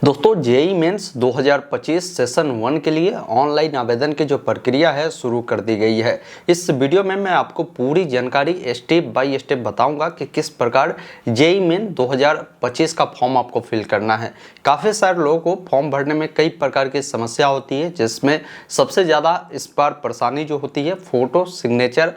दोस्तों JEE mains 2025 session 1 के लिए ऑनलाइन आवेदन की जो प्रक्रिया है शुरू कर दी गई है। इस वीडियो में मैं आपको पूरी जानकारी स्टेप बाय स्टेप बताऊंगा कि किस प्रकार जेईई मेन 2025 का फॉर्म आपको फिल करना है। काफ़ी सारे लोगों को फॉर्म भरने में कई प्रकार की समस्या होती है, जिसमें सबसे ज़्यादा इस बार परेशानी जो होती है फ़ोटो सिग्नेचर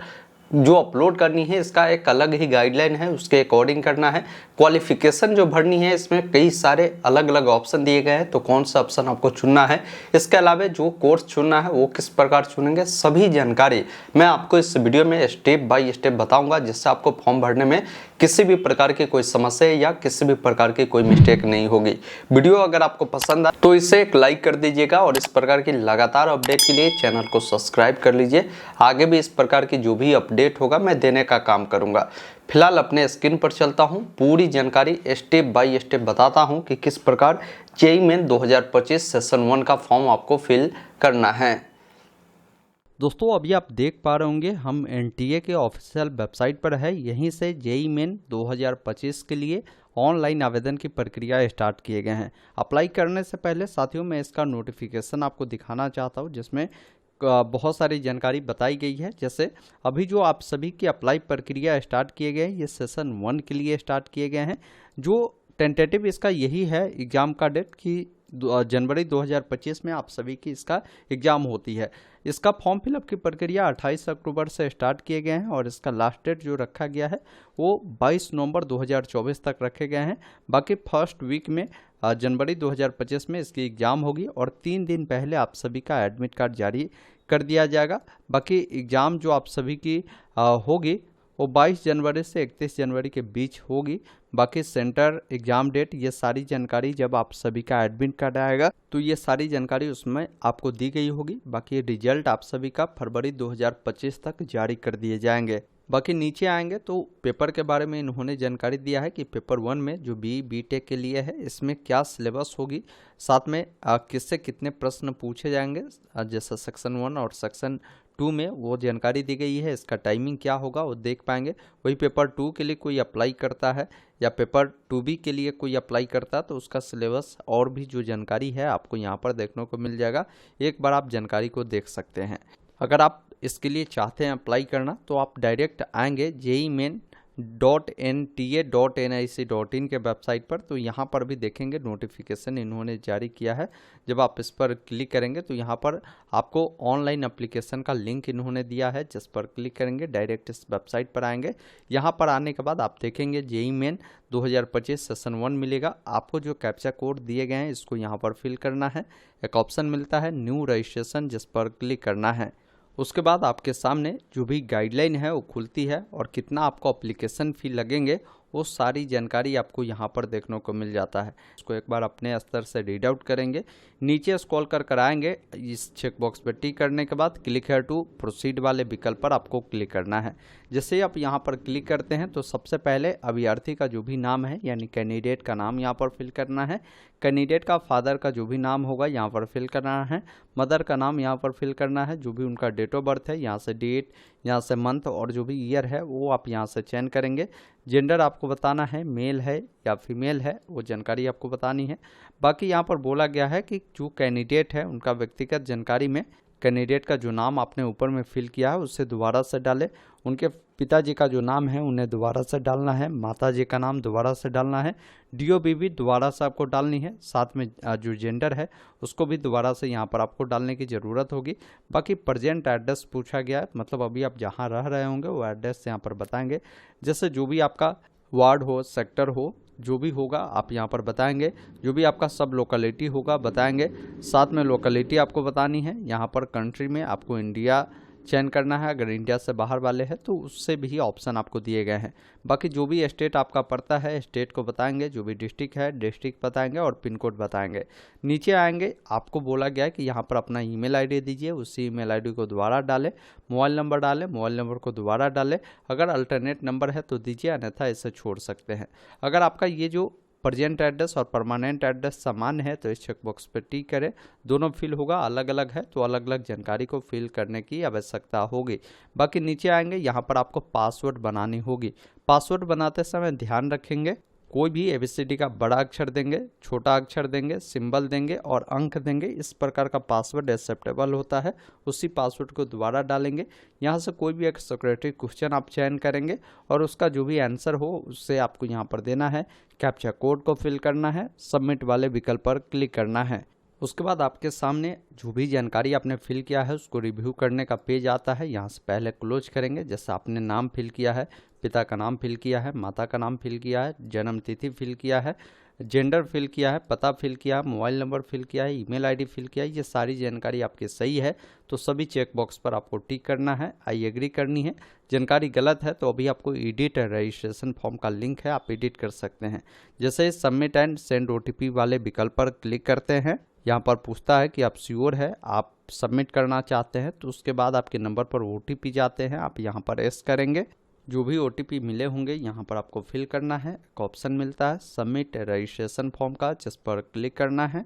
जो अपलोड करनी है, इसका एक अलग ही गाइडलाइन है, उसके अकॉर्डिंग करना है। क्वालिफिकेशन जो भरनी है, इसमें कई सारे अलग अलग ऑप्शन दिए गए हैं, तो कौन सा ऑप्शन आपको चुनना है, इसके अलावा जो कोर्स चुनना है वो किस प्रकार चुनेंगे, सभी जानकारी मैं आपको इस वीडियो में स्टेप बाय स्टेप बताऊंगा, जिससे आपको फॉर्म भरने में किसी भी प्रकार की कोई समस्या या किसी भी प्रकार की कोई मिस्टेक नहीं होगी। वीडियो अगर आपको पसंद आए तो इसे एक लाइक कर दीजिएगा और इस प्रकार की लगातार अपडेट के लिए चैनल को सब्सक्राइब कर लीजिए। आगे भी इस प्रकार की जो भी अपडेट होगा मैं देने का काम करूंगा। फिलहाल अपने स्क्रीन पर चलता हूं, पूरी जानकारी स्टेप बाय स्टेप बताता हूं कि किस प्रकार जेईई मेन 2025 सेशन 1 का फॉर्म आपको फिल करना है। दोस्तों अभी आप देख पा रहे होंगे हम एनटीए के ऑफिशियल वेबसाइट पर है। यहीं से जेईई मेन 2025 के लिए ऑनलाइन आवेदन की प्रक्रिया स्टार्ट किए गए हैं। अप्लाई करने से पहले साथियों मैं इसका नोटिफिकेशन आपको दिखाना चाहता हूं, जिसमें बहुत सारी जानकारी बताई गई है। जैसे अभी जो आप सभी की अप्लाई प्रक्रिया स्टार्ट किए गए हैं, ये सेशन 1 के लिए स्टार्ट किए गए हैं। जो टेंटेटिव इसका यही है एग्ज़ाम का डेट कि जनवरी 2025 में आप सभी की इसका एग्ज़ाम होती है। इसका फॉर्म फिलअप की प्रक्रिया 28 अक्टूबर से स्टार्ट किए गए हैं और इसका लास्ट डेट जो रखा गया है वो 22 नवंबर 2024 तक रखे गए हैं। बाकी फर्स्ट वीक में जनवरी 2025 में इसकी एग्ज़ाम होगी और 3 दिन पहले आप सभी का एडमिट कार्ड जारी कर दिया जाएगा। बाकी एग्ज़ाम जो आप सभी की होगी वो 22 जनवरी से 31 जनवरी के बीच होगी। बाकी सेंटर, एग्ज़ाम डेट, ये सारी जानकारी जब आप सभी का एडमिट कार्ड आएगा तो ये सारी जानकारी उसमें आपको दी गई होगी। बाकी रिजल्ट आप सभी का फरवरी 2025 तक जारी कर दिए जाएंगे। बाकी नीचे आएंगे तो पेपर के बारे में इन्होंने जानकारी दिया है कि पेपर 1 में जो बीटेक के लिए है इसमें क्या सिलेबस होगी, साथ में किससे कितने प्रश्न पूछे जाएंगे, जैसे सेक्शन 1 और सेक्शन 2 में वो जानकारी दी गई है। इसका टाइमिंग क्या होगा वो देख पाएंगे। वही पेपर 2 के लिए कोई अप्लाई करता है या पेपर 2B के लिए कोई अप्लाई करता है तो उसका सिलेबस और भी जो जानकारी है आपको यहाँ पर देखने को मिल जाएगा। एक बार आप जानकारी को देख सकते हैं। अगर आप इसके लिए चाहते हैं अप्लाई करना तो आप डायरेक्ट आएंगे jeiimain.nta.nic.in के वेबसाइट पर, तो यहाँ पर भी देखेंगे नोटिफिकेशन इन्होंने जारी किया है। जब आप इस पर क्लिक करेंगे तो यहाँ पर आपको ऑनलाइन एप्लीकेशन का लिंक इन्होंने दिया है, जिस पर क्लिक करेंगे डायरेक्ट इस वेबसाइट पर आएंगे। यहाँ पर आने के बाद आप देखेंगे जेईई मेन 2025 सेशन 1 मिलेगा। आपको जो कैप्चा कोड दिए गए हैं इसको यहाँ पर फिल करना है। एक ऑप्शन मिलता है न्यू रजिस्ट्रेशन, जिस पर क्लिक करना है। उसके बाद आपके सामने जो भी गाइडलाइन है वो खुलती है और कितना आपको एप्लीकेशन फ़ी लगेंगे वो सारी जानकारी आपको यहाँ पर देखने को मिल जाता है। इसको एक बार अपने स्तर से रीड आउट करेंगे, नीचे स्क्रॉल कर आएंगे। इस चेक बॉक्स पर टिक करने के बाद क्लिक हेयर टू प्रोसीड वाले विकल्प पर आपको क्लिक करना है। जैसे ही आप यहाँ पर क्लिक करते हैं तो सबसे पहले अभ्यर्थी का जो भी नाम है यानी कैंडिडेट का नाम यहाँ पर फिल करना है। कैंडिडेट का फादर का जो भी नाम होगा यहाँ पर फिल करना है। मदर का नाम यहाँ पर फिल करना है। जो भी उनका डेट ऑफ बर्थ है यहाँ से डेट, यहाँ से मंथ और जो भी ईयर है वो आप यहाँ से चयन करेंगे। जेंडर आपको बताना है, मेल है या फीमेल है, वो जानकारी आपको बतानी है। बाकी यहाँ पर बोला गया है कि जो कैंडिडेट है उनका व्यक्तिगत जानकारी में कैंडिडेट का जो नाम आपने ऊपर में फिल किया है उससे दोबारा से डालें। उनके पिताजी का जो नाम है उन्हें दोबारा से डालना है। माताजी का नाम दोबारा से डालना है। डीओबी भी दोबारा से आपको डालनी है। साथ में जो जेंडर है उसको भी दोबारा से यहाँ पर आपको डालने की ज़रूरत होगी। बाकी प्रेजेंट एड्रेस पूछा गया है, मतलब अभी आप जहाँ रह रहे होंगे वो एड्रेस यहाँ पर बताएंगे। जैसे जो भी आपका वार्ड हो, सेक्टर हो, जो भी होगा आप यहाँ पर बताएंगे। जो भी आपका सब लोकेलिटी होगा बताएंगे। साथ में लोकेलिटी आपको बतानी है। यहाँ पर कंट्री में आपको इंडिया चयन करना है। अगर इंडिया से बाहर वाले हैं तो उससे भी ऑप्शन आपको दिए गए हैं। बाकी जो भी स्टेट आपका पड़ता है स्टेट को बताएंगे। जो भी डिस्ट्रिक्ट है डिस्ट्रिक्ट बताएंगे और पिन कोड बताएंगे। नीचे आएंगे, आपको बोला गया है कि यहाँ पर अपना ईमेल आईडी दीजिए। उसी ईमेल आईडी को दोबारा डालें। मोबाइल नंबर डालें, मोबाइल नंबर को दोबारा डालें। अगर अल्टरनेट नंबर है तो दीजिए, अन्यथा इसे छोड़ सकते हैं। अगर आपका ये जो प्रेजेंट एड्रेस और परमानेंट एड्रेस समान है तो इस चेकबॉक्स पर टिक करें। दोनों फिल होगा, अलग अलग है तो अलग अलग जानकारी को फिल करने की आवश्यकता होगी। बाकी नीचे आएंगे, यहाँ पर आपको पासवर्ड बनानी होगी। पासवर्ड बनाते समय ध्यान रखेंगे कोई भी ABCD का बड़ा अक्षर देंगे, छोटा अक्षर देंगे, सिंबल देंगे और अंक देंगे। इस प्रकार का पासवर्ड एक्सेप्टेबल होता है। उसी पासवर्ड को दोबारा डालेंगे। यहाँ से कोई भी एक सिक्योरिटी क्वेश्चन आप चयन करेंगे और उसका जो भी आंसर हो उससे आपको यहाँ पर देना है। कैप्चा कोड को फिल करना है, सबमिट वाले विकल्प पर क्लिक करना है। उसके बाद आपके सामने जो भी जानकारी आपने फिल किया है उसको रिव्यू करने का पेज आता है। यहाँ से पहले क्लोज करेंगे। जैसे आपने नाम फिल किया है, पिता का नाम फिल किया है, माता का नाम फिल किया है, जन्म तिथि फिल किया है, जेंडर फिल किया है, पता फिल किया है, मोबाइल नंबर फिल किया है, ईमेल आईडी फिल किया है, ये सारी जानकारी आपकी सही है तो सभी चेक बॉक्स पर आपको टिक करना है, आई एग्री करनी है। जानकारी गलत है तो अभी आपको एडिट रजिस्ट्रेशन फॉर्म का लिंक है, आप एडिट कर सकते हैं। जैसे सबमिट एंड सेंड OTP वाले विकल्प पर क्लिक करते हैं, यहाँ पर पूछता है कि आप श्योर है, आप सबमिट करना चाहते हैं, तो उसके बाद आपके नंबर पर OTP जाते हैं, आप यहाँ पर एस करेंगे। जो भी OTP मिले होंगे यहाँ पर आपको फिल करना है। एक ऑप्शन मिलता है सबमिट रजिस्ट्रेशन फॉर्म का, जिस पर क्लिक करना है।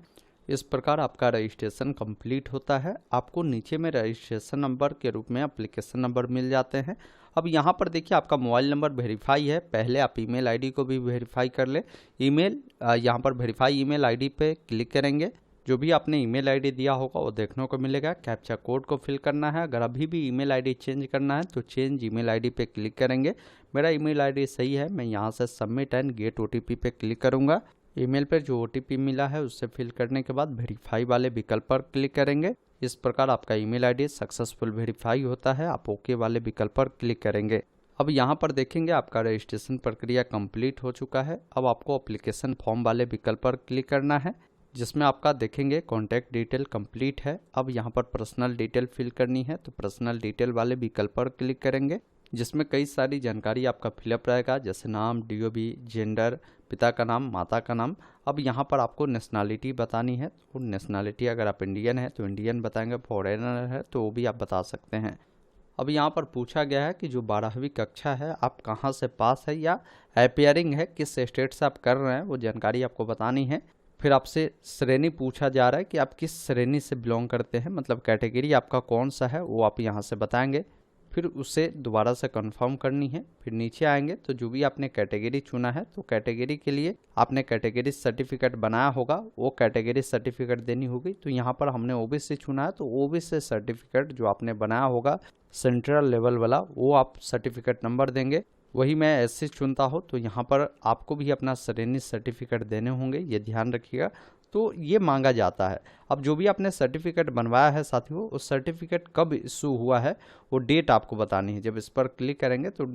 इस प्रकार आपका रजिस्ट्रेशन कंप्लीट होता है। आपको नीचे में रजिस्ट्रेशन नंबर के रूप में एप्लीकेशन नंबर मिल जाते हैं। अब यहाँ पर देखिए आपका मोबाइल नंबर वेरीफाई है, पहले आप ईमेल आईडी को भी वेरीफाई कर ले। यहाँ पर वेरीफाई ईमेल आईडी पे क्लिक करेंगे। जो भी आपने ईमेल आईडी दिया होगा वो देखने को मिलेगा। कैप्चा कोड को फिल करना है। अगर अभी भी ईमेल आईडी चेंज करना है तो चेंज ईमेल आईडी पे क्लिक करेंगे। मेरा ईमेल आईडी सही है, मैं यहाँ से सबमिट एंड गेट OTP पे क्लिक करूँगा। ईमेल पर जो OTP मिला है उससे फिल करने के बाद वेरीफाई वाले विकल्प पर क्लिक करेंगे। इस प्रकार आपका ईमेल आईडी सक्सेसफुल वेरीफाई होता है। आप ओके वाले विकल्प पर क्लिक करेंगे। अब यहाँ पर देखेंगे आपका रजिस्ट्रेशन प्रक्रिया कंप्लीट हो चुका है। अब आपको एप्लीकेशन फॉर्म वाले विकल्प पर क्लिक करना है, जिसमें आपका देखेंगे कॉन्टैक्ट डिटेल कंप्लीट है। अब यहाँ पर पर्सनल डिटेल फिल करनी है तो पर्सनल डिटेल वाले विकल्प पर क्लिक करेंगे, जिसमें कई सारी जानकारी आपका फिलअप रहेगा, जैसे नाम, DOB, जेंडर, पिता का नाम, माता का नाम। अब यहाँ पर आपको नेशनलिटी बतानी है तो नेशनलिटी अगर आप इंडियन है तो इंडियन बताएंगे, फॉरेनर है तो वो भी आप बता सकते हैं। अब यहाँ पर पूछा गया है कि जो 12वीं कक्षा है आप कहाँ से पास है या अपीयरिंग है, किस स्टेट से आप कर रहे हैं, वो जानकारी आपको बतानी है। फिर आपसे श्रेणी पूछा जा रहा है कि आप किस श्रेणी से बिलोंग करते हैं, मतलब कैटेगरी आपका कौन सा है वो आप यहाँ से बताएंगे। फिर उसे दोबारा से कंफर्म करनी है। फिर नीचे आएंगे तो जो भी आपने कैटेगरी चुना है तो कैटेगरी के लिए आपने कैटेगरी सर्टिफिकेट बनाया होगा, वो कैटेगरी सर्टिफिकेट देनी होगी। तो यहाँ पर हमने OBC चुना है तो OBC सर्टिफिकेट जो आपने बनाया होगा सेंट्रल लेवल वाला, वो आप सर्टिफिकेट नंबर देंगे। वही मैं SC चुनता हूँ तो यहाँ पर आपको भी अपना श्रेणी सर्टिफिकेट देने होंगे, ये ध्यान रखिएगा। तो ये मांगा जाता है। अब जो भी आपने सर्टिफिकेट बनवाया है साथियों, उस सर्टिफिकेट कब इशू हुआ है वो डेट आपको बतानी है। जब इस पर क्लिक करेंगे तो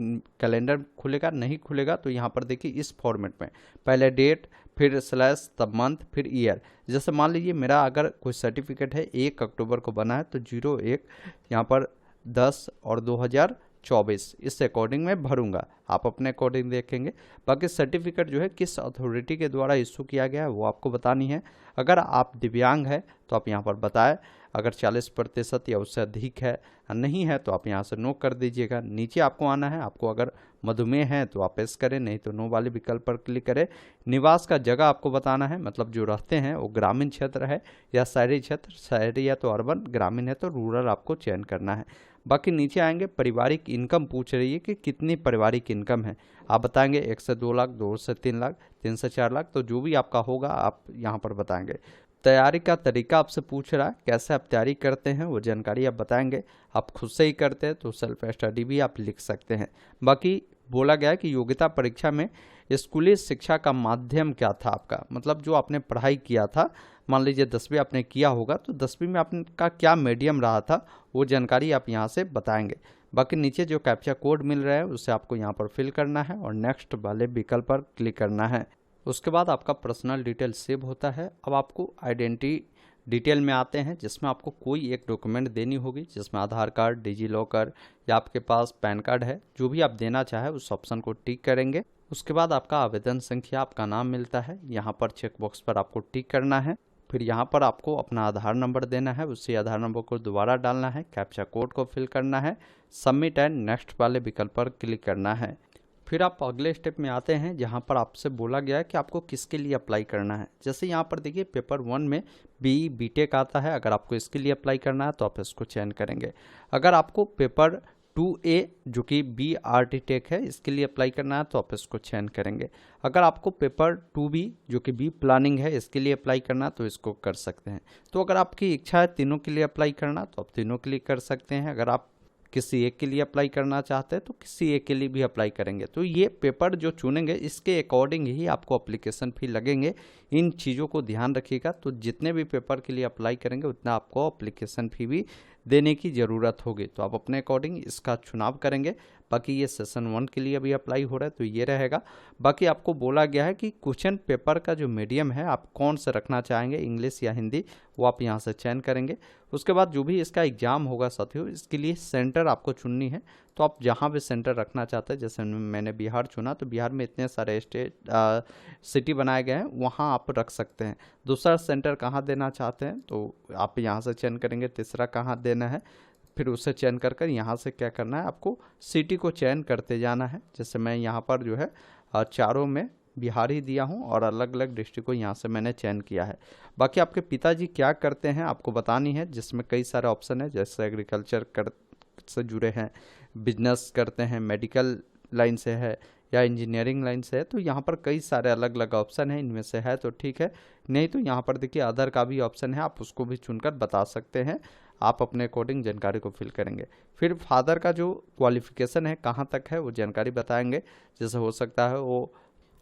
कैलेंडर खुलेगा, नहीं खुलेगा तो यहाँ पर देखिए इस फॉर्मेट में पहले डेट, फिर स्लैश, तब मंथ, फिर ईयर। जैसे मान लीजिए मेरा अगर कोई सर्टिफिकेट है 1 अक्टूबर को बना है तो 01 यहाँ पर 10 और 2024 इस अकॉर्डिंग मैं भरूंगा। आप अपने अकॉर्डिंग देखेंगे। बाकी सर्टिफिकेट जो है किस अथॉरिटी के द्वारा इशू किया गया है वो आपको बतानी है। अगर आप दिव्यांग है तो आप यहाँ पर बताएं। अगर 40% या उससे अधिक है, नहीं है तो आप यहाँ से नो कर दीजिएगा। नीचे आपको आना है। आपको अगर मधुमेह है तो आप एस करें, नहीं तो नो वाले विकल्प पर क्लिक करें। निवास का जगह आपको बताना है, मतलब जो रहते हैं वो ग्रामीण क्षेत्र है या शहरी क्षेत्र, शहरी है तो अर्बन, ग्रामीण है तो रूरल आपको चयन करना है। बाकी नीचे आएंगे पारिवारिक इनकम पूछ रही है कि कितनी पारिवारिक इनकम है, आप बताएंगे 1 से 2 लाख, 2 से 3 लाख, 3 से 4 लाख, तो जो भी आपका होगा आप यहाँ पर बताएंगे। तैयारी का तरीका आपसे पूछ रहा है, कैसे आप तैयारी करते हैं वो जानकारी आप बताएंगे। आप खुद से ही करते हैं तो सेल्फ स्टडी भी आप लिख सकते हैं। बाकी बोला गया है कि योग्यता परीक्षा में स्कूली शिक्षा का माध्यम क्या था आपका, मतलब जो आपने पढ़ाई किया था, मान लीजिए 10वीं आपने किया होगा तो 10वीं में आपका क्या मीडियम रहा था वो जानकारी आप यहाँ से बताएंगे। बाकी नीचे जो कैप्चा कोड मिल रहा है उसे आपको यहाँ पर फिल करना है और नेक्स्ट वाले विकल्प पर क्लिक करना है। उसके बाद आपका पर्सनल डिटेल सेव होता है। अब आपको आइडेंटिटी डिटेल में आते हैं, जिसमें आपको कोई एक डॉक्यूमेंट देनी होगी, जिसमें आधार कार्ड, डिजी लॉकर या आपके पास पैन कार्ड है, जो भी आप देना चाहे उस ऑप्शन को टिक करेंगे। उसके बाद आपका आवेदन संख्या, आपका नाम मिलता है, यहाँ पर चेक बॉक्स पर आपको टिक करना है। फिर यहाँ पर आपको अपना आधार नंबर देना है, उसी आधार नंबर को दोबारा डालना है, कैप्चा कोड को फिल करना है, सबमिट एंड नेक्स्ट वाले विकल्प पर क्लिक करना है। फिर आप अगले स्टेप में आते हैं, जहाँ पर आपसे बोला गया है कि आपको किसके लिए अप्लाई करना है। जैसे यहाँ पर देखिए पेपर 1 में BE BTech आता है, अगर आपको इसके लिए अप्लाई करना है तो आप इसको चयन करेंगे। अगर आपको पेपर 2A जो कि BRT टेक है, इसके लिए अप्लाई करना है तो आप इसको चयन करेंगे। अगर आपको पेपर 2B जो कि बी प्लानिंग है, इसके लिए अप्लाई करना तो इसको कर सकते हैं। तो अगर आपकी इच्छा है तीनों के लिए अप्लाई करना तो आप तीनों के लिए कर सकते हैं। अगर आप किसी एक के लिए अप्लाई करना चाहते हैं तो किसी एक के लिए भी अप्लाई करेंगे। तो ये पेपर जो चुनेंगे इसके अकॉर्डिंग ही आपको अप्लीकेशन फी लगेंगे। इन चीज़ों को ध्यान रखिएगा। तो जितने भी पेपर के लिए अप्लाई करेंगे उतना आपको अप्लीकेशन फी भी देने की ज़रूरत होगी। तो आप अपने अकॉर्डिंग इसका चुनाव करेंगे। बाकी ये सेशन 1 के लिए अभी अप्लाई हो रहा है तो ये रहेगा। बाकी आपको बोला गया है कि क्वेश्चन पेपर का जो मीडियम है आप कौन सा रखना चाहेंगे, इंग्लिश या हिंदी, वो आप यहाँ से चयन करेंगे। उसके बाद जो भी इसका एग्ज़ाम होगा साथियों, इसके लिए सेंटर आपको चुननी है। तो आप जहाँ भी सेंटर रखना चाहते हैं, जैसे मैंने बिहार चुना तो बिहार में इतने सारे सिटी बनाए गए हैं, वहाँ आप रख सकते हैं। दूसरा सेंटर कहाँ देना चाहते हैं तो आप यहाँ से चयन करेंगे। तीसरा कहाँ देना है, फिर उसे चयन कर यहाँ से क्या करना है, आपको सिटी को चयन करते जाना है। जैसे मैं यहाँ पर जो है चारों में बिहार ही दिया हूँ और अलग अलग डिस्ट्रिक्ट को यहाँ से मैंने चयन किया है। बाकी आपके पिताजी क्या करते हैं आपको बतानी है, जिसमें कई सारे ऑप्शन है। जैसे एग्रीकल्चर से जुड़े हैं, बिजनेस करते हैं, मेडिकल लाइन से है या इंजीनियरिंग लाइन से है। तो यहाँ पर कई सारे अलग अलग ऑप्शन है, इनमें से है तो ठीक है, नहीं तो यहाँ पर देखिए अदर का भी ऑप्शन है, आप उसको भी चुनकर बता सकते हैं। आप अपने अकॉर्डिंग जानकारी को फिल करेंगे। फिर फादर का जो क्वालिफिकेशन है कहाँ तक है वो जानकारी बताएंगे। जैसे हो सकता है वो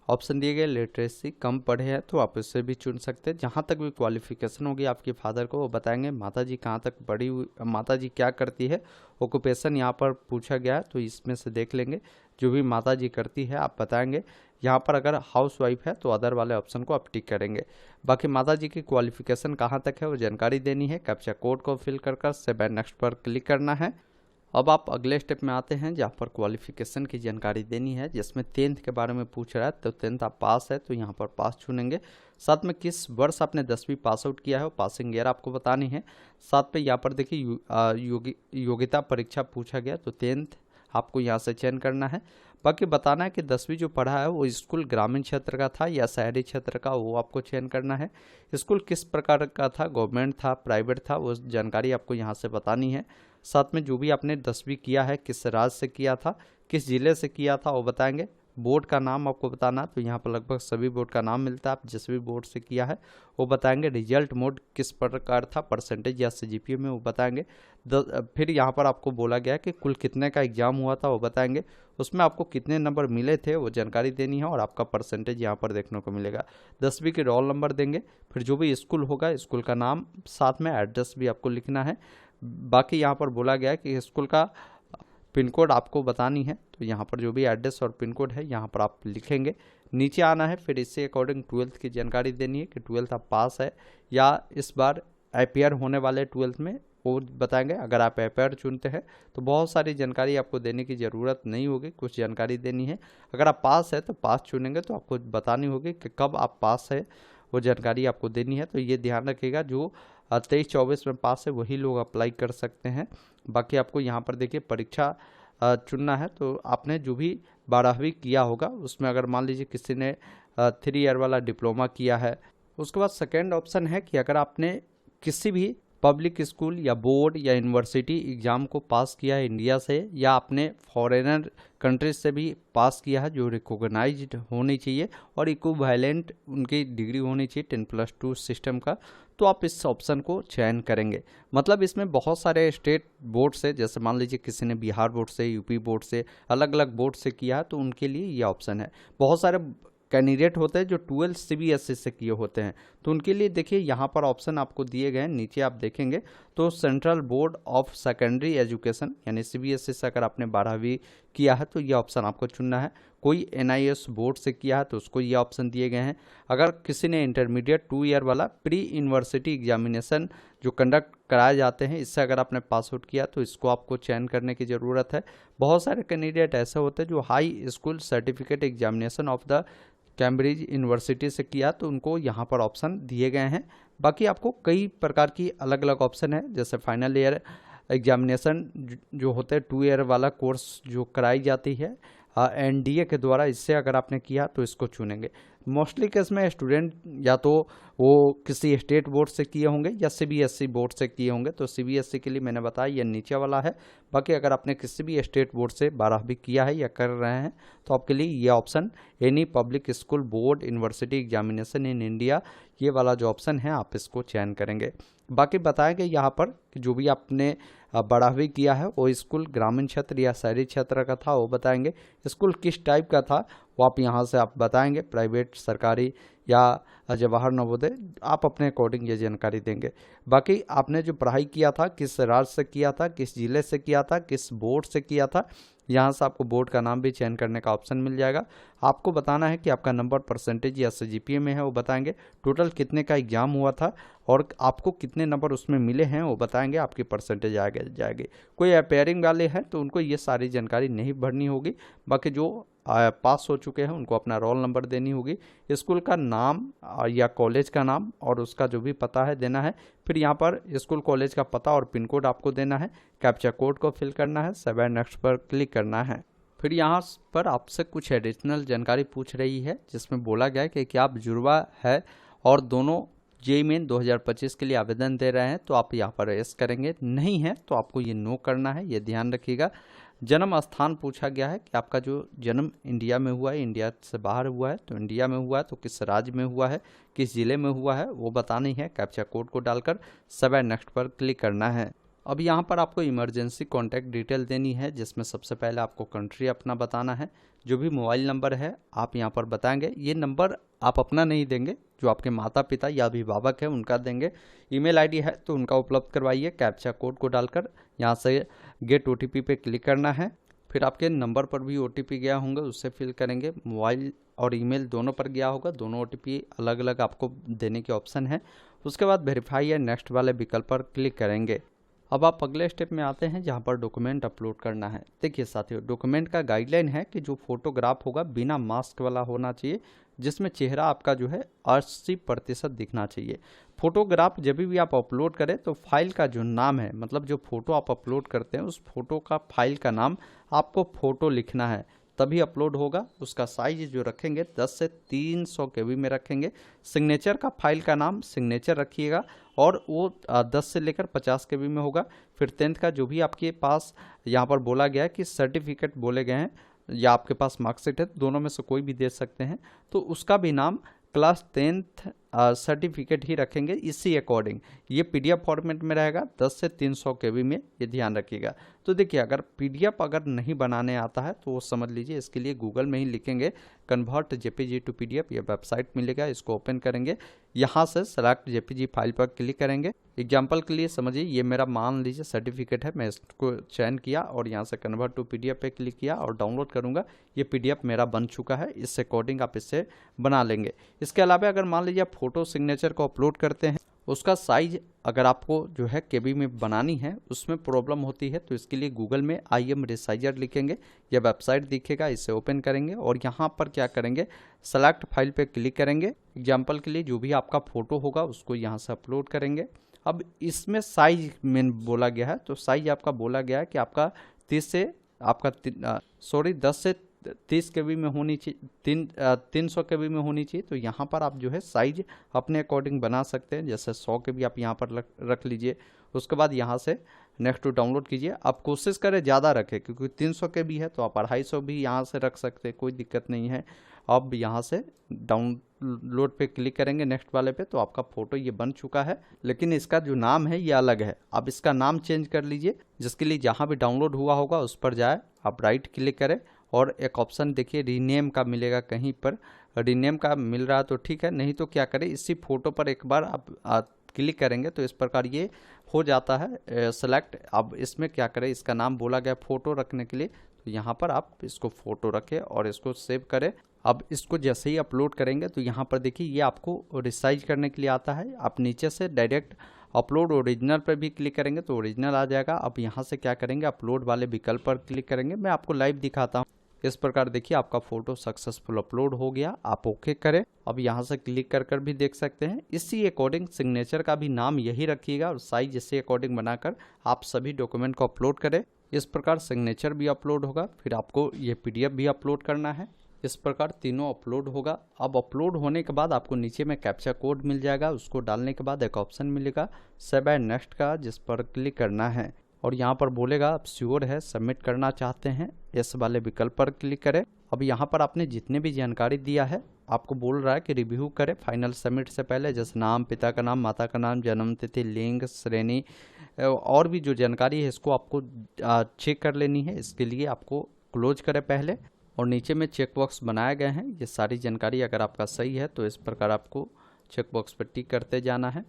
ऑप्शन दिए गए लिटरेसी कम पढ़े हैं तो आप इससे भी चुन सकते हैं। जहाँ तक भी क्वालिफिकेशन होगी आपके फादर को वो बताएंगे। माताजी कहाँ तक पढ़ी हुई, माताजी क्या करती है, ऑक्यूपेशन यहाँ पर पूछा गया है तो इसमें से देख लेंगे। जो भी माताजी करती है आप बताएंगे। यहाँ पर अगर हाउस वाइफ है तो अदर वाले ऑप्शन को आप टिक करेंगे। बाकी माताजी की क्वालिफिकेशन कहाँ तक है वो जानकारी देनी है। कैप्चा कोड को फिल कर सेव एंड नेक्स्ट पर क्लिक करना है। अब आप अगले स्टेप में आते हैं जहाँ पर क्वालिफिकेशन की जानकारी देनी है, जिसमें 10th के बारे में पूछ रहा है। तो 10th आप पास है तो यहाँ पर पास चुनेंगे। साथ में किस वर्ष आपने 10वीं पास आउट किया है वो पासिंग ईयर आपको बतानी है। साथ में यहाँ पर देखिए योग्यता परीक्षा पूछा गया तो 10th आपको यहाँ से चयन करना है। बाकी बताना है कि 10वीं जो पढ़ा है वो स्कूल ग्रामीण क्षेत्र का था या शहरी क्षेत्र का, वो आपको चयन करना है। स्कूल किस प्रकार का था, गवर्नमेंट था, प्राइवेट था, वो जानकारी आपको यहाँ से बतानी है। साथ में जो भी आपने 10वीं किया है किस राज्य से किया था, किस जिले से किया था वो बताएंगे। बोर्ड का नाम आपको बताना, तो यहाँ पर लगभग सभी बोर्ड का नाम मिलता है, आप जिस भी बोर्ड से किया है वो बताएंगे। रिजल्ट मोड किस प्रकार था, परसेंटेज या CGPA में वो बताएंगे। फिर यहाँ पर आपको बोला गया कि कुल कितने का एग्जाम हुआ था वो बताएंगे। उसमें आपको कितने नंबर मिले थे वो जानकारी देनी है और आपका परसेंटेज यहाँ पर देखने को मिलेगा। 10वीं के रोल नंबर देंगे। फिर जो भी स्कूल होगा स्कूल का नाम, साथ में एड्रेस भी आपको लिखना है। बाकी यहाँ पर बोला गया है कि स्कूल का पिन कोड आपको बतानी है, तो यहाँ पर जो भी एड्रेस और पिन कोड है यहाँ पर आप लिखेंगे। नीचे आना है, फिर इससे अकॉर्डिंग 12th की जानकारी देनी है कि 12th आप पास है या इस बार अपेयर होने वाले 12th में वो बताएंगे। अगर आप अपेयर चुनते हैं तो बहुत सारी जानकारी आपको देने की ज़रूरत नहीं होगी, कुछ जानकारी देनी है। अगर आप पास है तो पास चुनेंगे तो आपको बतानी होगी कि कब आप पास है, वो जानकारी आपको देनी है। तो ये ध्यान रखिएगा, जो 23-24 में पास है वही लोग अप्लाई कर सकते हैं। बाकी आपको यहाँ पर देखिए परीक्षा चुनना है, तो आपने जो भी 12वीं किया होगा उसमें अगर मान लीजिए किसी ने 3 ईयर वाला डिप्लोमा किया है। उसके बाद सेकेंड ऑप्शन है कि अगर आपने किसी भी पब्लिक स्कूल या बोर्ड या यूनिवर्सिटी एग्ज़ाम को पास किया है इंडिया से, या आपने फॉरेनर कंट्रीज से भी पास किया है जो रिकॉग्नाइज्ड होनी चाहिए और इक्विवेलेंट उनकी डिग्री होनी चाहिए 10+2 सिस्टम का, तो आप इस ऑप्शन को चयन करेंगे। मतलब इसमें बहुत सारे स्टेट बोर्ड से, जैसे मान लीजिए किसी ने बिहार बोर्ड से, यूपी बोर्ड से, अलग अलग बोर्ड से किया है तो उनके लिए ये ऑप्शन है। बहुत सारे कैंडिडेट होते हैं जो 12 CBSE से किए होते हैं, तो उनके लिए देखिए यहाँ पर ऑप्शन आपको दिए गए हैं। नीचे आप देखेंगे तो central board of secondary education यानी CBSE से अगर आपने 12वीं किया है तो ये ऑप्शन आपको चुनना है। कोई NIS बोर्ड से किया है तो उसको ये ऑप्शन दिए गए हैं। अगर किसी ने इंटरमीडिएट 2 ईयर वाला प्री यूनिवर्सिटी एग्जामिनेशन जो कंडक्ट कराए जाते हैं, इससे अगर आपने पास आउट किया तो इसको आपको चयन करने की ज़रूरत है। बहुत सारे कैंडिडेट ऐसे होते हैं जो high school certificate examination of the Cambridge university से किया, तो उनको यहाँ पर ऑप्शन दिए गए हैं। बाकी आपको कई प्रकार की अलग अलग ऑप्शन है, जैसे फाइनल ईयर एग्जामिनेशन जो होते हैं 2 ईयर वाला कोर्स जो कराई जाती है NDA के द्वारा, इससे अगर आपने किया तो इसको चुनेंगे। मोस्टली केस में स्टूडेंट या तो वो किसी स्टेट बोर्ड से किए होंगे या सीबीएसई बोर्ड से किए होंगे, तो सीबीएसई के लिए मैंने बताया ये नीचे वाला है। बाकी अगर आपने किसी भी स्टेट बोर्ड से 12वीं किया है या कर रहे हैं तो आपके लिए ये option any public school board university examination in India, ये वाला जो ऑप्शन है आप इसको चयन करेंगे। बाकी बताया कि यहाँ पर जो भी आपने 12वीं किया है वो स्कूल ग्रामीण क्षेत्र या शहरी क्षेत्र का था वो बताएंगे, स्कूल किस टाइप का था वो आप यहाँ से आप बताएंगे, प्राइवेट, सरकारी या जवाहर नवोदय, आप अपने अकॉर्डिंग ये जानकारी देंगे। बाकी आपने जो पढ़ाई किया था किस राज्य से किया था, किस जिले से किया था, किस बोर्ड से किया था, यहाँ से आपको बोर्ड का नाम भी चयन करने का ऑप्शन मिल जाएगा। आपको बताना है कि आपका नंबर परसेंटेज या सीजीपीए में है वो बताएंगे, टोटल कितने का एग्जाम हुआ था और आपको कितने नंबर उसमें मिले हैं वो बताएंगे, आपकी परसेंटेज आगे जाएगी। कोई अपेयरिंग वाले हैं तो उनको ये सारी जानकारी नहीं भरनी होगी। बाकी जो पास हो चुके हैं उनको अपना रोल नंबर देनी होगी, स्कूल का नाम या कॉलेज का नाम और उसका जो भी पता है देना है। फिर यहाँ पर स्कूल कॉलेज का पता और पिन कोड आपको देना है, कैप्चा कोड को फिल करना है, सेव एंड नेक्स्ट पर क्लिक करना है। फिर यहाँ पर आपसे कुछ एडिशनल जानकारी पूछ रही है जिसमें बोला गया है कि क्या आप जुड़वा है और दोनों जेईई मेन 2025 के लिए आवेदन दे रहे हैं, तो आप यहाँ पर यस करेंगे, नहीं है तो आपको ये नो करना है, ये ध्यान रखिएगा। जन्म स्थान पूछा गया है कि आपका जो जन्म इंडिया में हुआ है, इंडिया से बाहर हुआ है तो इंडिया में हुआ है, तो किस राज्य में हुआ है, किस जिले में हुआ है वो बतानी है, कैप्चा कोड को डालकर सेव एंड नेक्स्ट पर क्लिक करना है। अब यहाँ पर आपको इमरजेंसी कॉन्टैक्ट डिटेल देनी है जिसमें सबसे पहले आपको कंट्री अपना बताना है, जो भी मोबाइल नंबर है आप यहाँ पर बताएंगे, ये नंबर आप अपना नहीं देंगे, जो आपके माता पिता या अभिभावक है उनका देंगे। ईमेल आईडी है तो उनका उपलब्ध करवाइए, कैप्चा कोड को डालकर यहाँ से गेट ओटीपी पे क्लिक करना है। फिर आपके नंबर पर भी ओटीपी गया होंगे उससे फिल करेंगे, मोबाइल और ईमेल दोनों पर गया होगा, दोनों ओटीपी अलग अलग आपको देने के ऑप्शन है। उसके बाद वेरीफाई या नेक्स्ट वाले विकल्प पर क्लिक करेंगे। अब आप अगले स्टेप में आते हैं जहां पर डॉक्यूमेंट अपलोड करना है। देखिए साथियों, डॉक्यूमेंट का गाइडलाइन है कि जो फोटोग्राफ होगा बिना मास्क वाला होना चाहिए, जिसमें चेहरा आपका जो है 80% दिखना चाहिए। फोटोग्राफ जब भी आप अपलोड करें तो फाइल का जो नाम है, मतलब जो फोटो आप अपलोड करते हैं उस फोटो का फाइल का नाम आपको फोटो लिखना है, तभी अपलोड होगा। उसका साइज जो रखेंगे 10 से 300 केबी में रखेंगे। सिग्नेचर का फाइल का नाम सिग्नेचर रखिएगा और वो 10 से लेकर 50 केबी में होगा। फिर 10th का जो भी आपके पास यहाँ पर बोला गया है कि सर्टिफिकेट बोले गए हैं या आपके पास मार्कशीट है, दोनों में से कोई भी दे सकते हैं, तो उसका भी नाम क्लास 10th सर्टिफिकेट ही रखेंगे। इसी अकॉर्डिंग ये पीडीएफ फॉर्मेट में रहेगा 10 से 300 केबी में, ये ध्यान रखिएगा। तो देखिए अगर पीडीएफ अगर नहीं बनाने आता है तो वो समझ लीजिए, इसके लिए गूगल में ही लिखेंगे कन्वर्ट जेपीजी टू पीडीएफ, ये वेबसाइट मिलेगा, इसको ओपन करेंगे, यहाँ से सेलेक्ट जेपीजी फाइल पर क्लिक करेंगे। एग्जाम्पल के लिए समझिए ये मेरा मान लीजिए सर्टिफिकेट है, मैं इसको चयन किया और यहाँ से कन्वर्ट टू पीडीएफ पे क्लिक किया और डाउनलोड करूँगा। ये पीडीएफ मेरा बन चुका है, इस अकॉर्डिंग आप इससे बना लेंगे। इसके अलावा अगर मान लीजिए आप फोटो सिग्नेचर को अपलोड करते हैं, उसका साइज अगर आपको जो है केबी में बनानी है उसमें प्रॉब्लम होती है, तो इसके लिए गूगल में IM रेसाइजर लिखेंगे, यह वेबसाइट दिखेगा, इसे ओपन करेंगे और यहाँ पर क्या करेंगे, सेलेक्ट फाइल पे क्लिक करेंगे। एग्जाम्पल के लिए जो भी आपका फोटो होगा उसको यहाँ से अपलोड करेंगे। अब इसमें साइज में बोला गया है, तो साइज आपका बोला गया है कि आपका 10 से 30 केबी में होनी चाहिए, 300 केबी में होनी चाहिए। तो यहाँ पर आप जो है साइज अपने अकॉर्डिंग बना सकते हैं, जैसे 100 केबी आप यहाँ पर रख लीजिए। उसके बाद यहाँ से नेक्स्ट टू डाउनलोड कीजिए। आप कोशिश करें ज़्यादा रखें, क्योंकि 300 केबी है तो आप 250 भी यहाँ से रख सकते हैं, कोई दिक्कत नहीं है। अब यहाँ से डाउनलोड पे क्लिक करेंगे नेक्स्ट वाले पे, तो आपका फ़ोटो ये बन चुका है, लेकिन इसका जो नाम है ये अलग है। आप इसका नाम चेंज कर लीजिए, जिसके लिए जहाँ भी डाउनलोड हुआ होगा उस पर जाए, आप राइट क्लिक करें और एक ऑप्शन देखिए रीनेम का मिलेगा, कहीं पर रीनेम का मिल रहा तो ठीक है, नहीं तो क्या करें, इसी फोटो पर एक बार आप क्लिक करेंगे तो इस प्रकार ये हो जाता है सेलेक्ट। अब इसमें क्या करें, इसका नाम बोला गया फ़ोटो रखने के लिए, तो यहाँ पर आप इसको फ़ोटो रखें और इसको सेव करें। अब इसको जैसे ही अपलोड करेंगे तो यहाँ पर देखिए ये आपको रिसाइज करने के लिए आता है। आप नीचे से डायरेक्ट अपलोड ओरिजिनल पर भी क्लिक करेंगे तो ओरिजिनल आ जाएगा। अब यहाँ से क्या करेंगे, अपलोड वाले विकल्प पर क्लिक करेंगे। मैं आपको लाइव दिखाता हूँ। इस प्रकार देखिए आपका फोटो सक्सेसफुल अपलोड हो गया। आप ओके करें। अब यहाँ से क्लिक कर भी देख सकते हैं। इसी अकॉर्डिंग सिग्नेचर का भी नाम यही रखिएगा और साइज इसी अकॉर्डिंग बनाकर आप सभी डॉक्यूमेंट को अपलोड करें। इस प्रकार सिग्नेचर भी अपलोड होगा। फिर आपको ये PDF भी अपलोड करना है। इस प्रकार तीनों अपलोड होगा। अब अपलोड होने के बाद आपको नीचे में कैप्चा कोड मिल जाएगा। उसको डालने के बाद एक ऑप्शन मिलेगा सेव एंड नेक्स्ट का, जिस पर क्लिक करना है और यहाँ पर बोलेगा आप श्योर है सबमिट करना चाहते हैं, इस वाले विकल्प पर क्लिक करें। अब यहाँ पर आपने जितने भी जानकारी दिया है आपको बोल रहा है कि रिव्यू करें फाइनल सबमिट से पहले, जैसे नाम, पिता का नाम, माता का नाम, जन्म तिथि, लिंग, श्रेणी और भी जो जानकारी है इसको आपको चेक कर लेनी है। इसके लिए आपको क्लोज करें पहले और नीचे में चेक बॉक्स बनाए गए हैं। ये सारी जानकारी अगर आपका सही है तो इस प्रकार आपको चेक बॉक्स पर टिक करते जाना है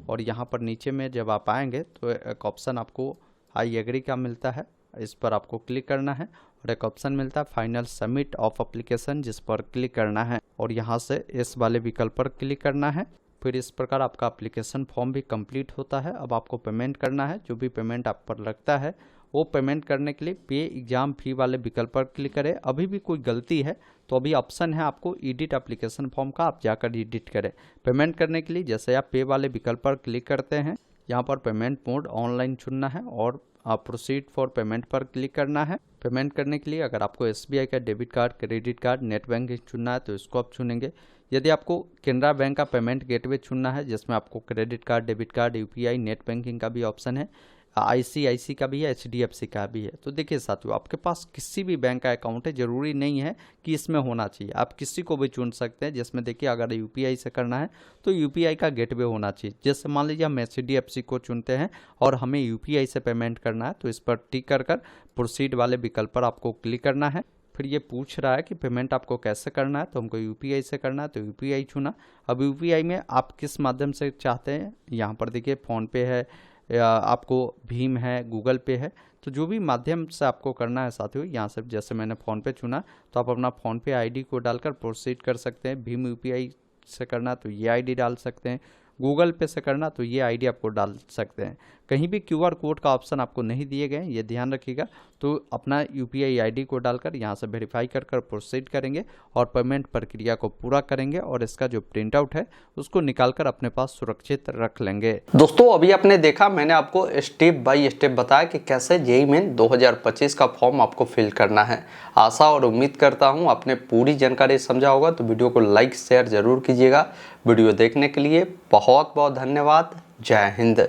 और यहाँ पर नीचे में जब आप आएंगे तो एक ऑप्शन आपको आई एग्री का मिलता है, इस पर आपको क्लिक करना है और एक ऑप्शन मिलता है फाइनल सबमिट ऑफ एप्लीकेशन, जिस पर क्लिक करना है और यहाँ से इस वाले विकल्प पर क्लिक करना है। फिर इस प्रकार आपका एप्लीकेशन फॉर्म भी कंप्लीट होता है। अब आपको पेमेंट करना है, जो भी पेमेंट आप पर लगता है वो पेमेंट करने के लिए पे एग्जाम फी वाले विकल्प पर क्लिक करें। अभी भी कोई गलती है तो अभी ऑप्शन है आपको एडिट एप्लीकेशन फॉर्म का, आप जाकर एडिट करें। पेमेंट करने के लिए जैसे आप पे वाले विकल्प पर क्लिक करते हैं, यहाँ पर पेमेंट मोड ऑनलाइन चुनना है और प्रोसीड फॉर पेमेंट पर क्लिक करना है। पेमेंट करने के लिए अगर आपको SBI का debit card, credit card, net banking चुनना है तो इसको आप चुनेंगे। यदि आपको केनरा बैंक का पेमेंट गेटवे चुनना है जिसमें आपको credit card, debit card, UPI, net banking का भी ऑप्शन है, ICICI का भी है, HDFC का भी है। तो देखिए साथियों, आपके पास किसी भी बैंक का अकाउंट है, ज़रूरी नहीं है कि इसमें होना चाहिए, आप किसी को भी चुन सकते हैं। जिसमें देखिए अगर UPI से करना है तो UPI का गेटवे होना चाहिए। जैसे मान लीजिए हम HDFC को चुनते हैं और हमें UPI से पेमेंट करना है तो इस पर टिक कर प्रोसीड वाले विकल्प पर आपको क्लिक करना है। फिर ये पूछ रहा है कि पेमेंट आपको कैसे करना है, तो हमको UPI से करना है तो UPI चुना। अब UPI में आप किस माध्यम से चाहते हैं, यहाँ पर देखिए फ़ोनपे है या आपको भीम है, गूगल पे है, तो जो भी माध्यम से आपको करना है साथियों, यहाँ से जैसे मैंने फ़ोनपे चुना तो आप अपना फ़ोनपे ID को डालकर प्रोसीड कर सकते हैं। भीम UPI से करना तो ये ID डाल सकते हैं, गूगल पे से करना तो ये ID आपको डाल सकते हैं। कहीं भी QR कोड का ऑप्शन आपको नहीं दिए गए, ये ध्यान रखिएगा। तो अपना UPI ID को डालकर यहाँ से वेरीफाई कर प्रोसीड करेंगे और पेमेंट प्रक्रिया को पूरा करेंगे और इसका जो प्रिंट आउट है उसको निकालकर अपने पास सुरक्षित रख लेंगे। दोस्तों अभी आपने देखा, मैंने आपको स्टेप बाय स्टेप बताया कि कैसे JEE मेन 2025 का फॉर्म आपको फिल करना है। आशा और उम्मीद करता हूँ आपने पूरी जानकारी समझा होगा। तो वीडियो को लाइक शेयर जरूर कीजिएगा। वीडियो देखने के लिए बहुत बहुत धन्यवाद। जय हिंद।